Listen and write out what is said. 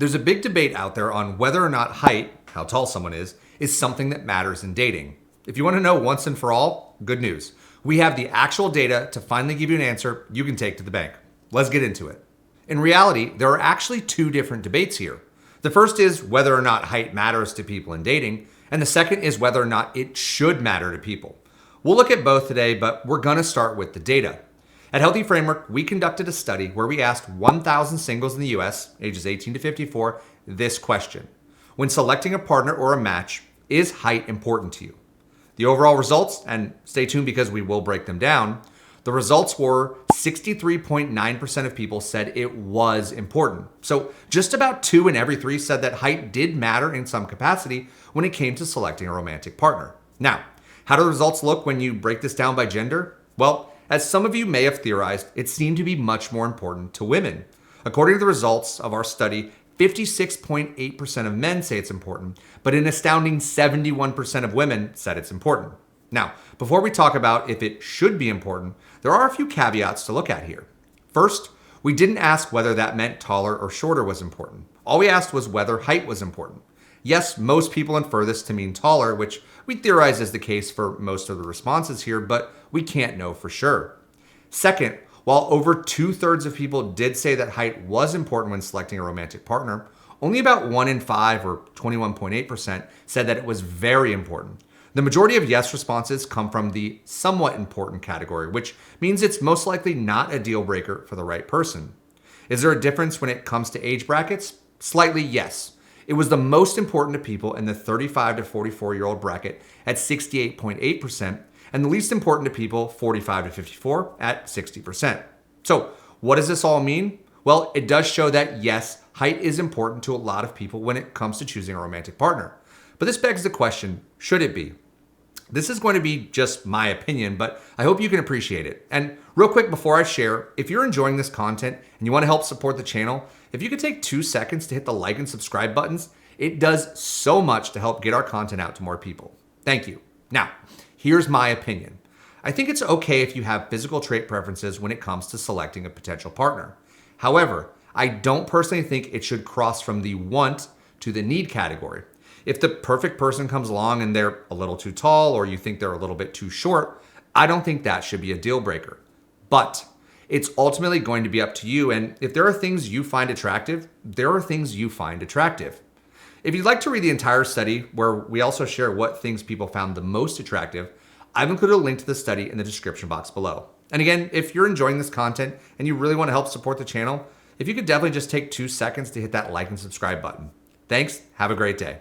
There's a big debate out there on whether or not height, how tall someone is something that matters in dating. If you want to know once and for all, good news. We have the actual data to finally give you an answer you can take to the bank. Let's get into it. In reality, there are actually two different debates here. The first is whether or not height matters to people in dating, and the second is whether or not it should matter to people. We'll look at both today, but we're going to start with the data. At Healthy Framework, we conducted a study where we asked 1,000 singles in the US, ages 18 to 54, this question. When selecting a partner or a match, is height important to you? The overall results, and stay tuned because we will break them down, the results were 63.9% of people said it was important. So just about 2 in every 3 said that height did matter in some capacity when it came to selecting a romantic partner. Now, how do the results look when you break this down by gender? Well, as some of you may have theorized, it seemed to be much more important to women. According to the results of our study, 56.8% of men say it's important, but an astounding 71% of women said it's important. Now, before we talk about if it should be important, there are a few caveats to look at here. First, we didn't ask whether that meant taller or shorter was important. All we asked was whether height was important. Yes, most people infer this to mean taller, which we theorize is the case for most of the responses here, but we can't know for sure. Second, while over 2/3 of people did say that height was important when selecting a romantic partner, only about 1 in 5 or 21.8% said that it was very important. The majority of yes responses come from the somewhat important category, which means it's most likely not a deal breaker for the right person. Is there a difference when it comes to age brackets? Slightly, yes. It was the most important to people in the 35 to 44-year-old bracket at 68.8%, and the least important to people 45 to 54 at 60%. So what does this all mean? Well, it does show that yes, height is important to a lot of people when it comes to choosing a romantic partner. But this begs the question, should it be? This is going to be just my opinion, but I hope you can appreciate it. And real quick before I share, if you're enjoying this content and you want to help support the channel, if you could take 2 seconds to hit the like and subscribe buttons, it does so much to help get our content out to more people. Thank you. Now, here's my opinion. I think it's okay if you have physical trait preferences when it comes to selecting a potential partner. However, I don't personally think it should cross from the want to the need category. If the perfect person comes along and they're a little too tall or you think they're a little bit too short, I don't think that should be a deal breaker. But it's ultimately going to be up to you, and if there are things you find attractive, there are things you find attractive. If you'd like to read the entire study, where we also share what things people found the most attractive, I've included a link to the study in the description box below. And again, if you're enjoying this content and you really want to help support the channel, if you could definitely just take 2 seconds to hit that like and subscribe button. Thanks, have a great day.